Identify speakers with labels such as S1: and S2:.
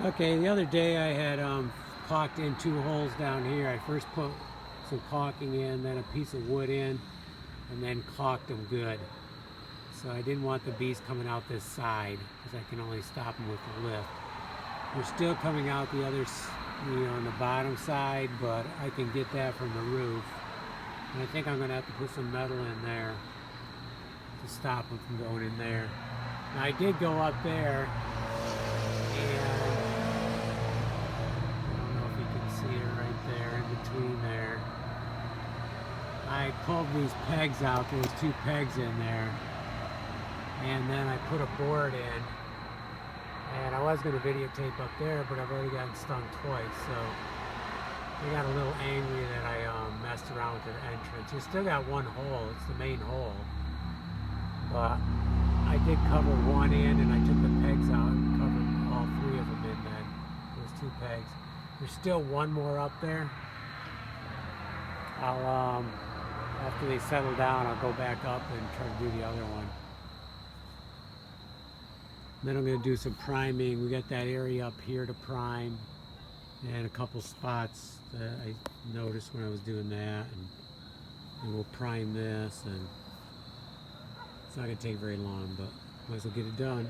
S1: Okay, the other day I had caulked in 2 holes down here. I first put some caulking in, then a piece of wood in, and then caulked them good. So I didn't want the bees coming out this side because I can only stop them with the lift. They're still coming out the other, on the bottom side, but I can get that from the roof. And I think I'm going to have to put some metal in there to stop them from going in there. Now I did go up there, and I don't know if you can see it right there in between there. I pulled these pegs out. There was 2 pegs in there, and then I put a board in. And I was going to videotape up there, but I've already gotten stung twice, so they got a little angry that I messed around with their entrance. You still got 1 hole. It's the main hole. But I did cover 1 in, and I took the pegs out and covered all 3 of them in then. Those 2 pegs. There's still 1 more up there. I'll, after they settle down, I'll go back up and try to do the other one. Then I'm going to do some priming. We got that area up here to prime, and a couple spots that I noticed when I was doing that, and we'll prime this, and it's not going to take very long, but might as well get it done.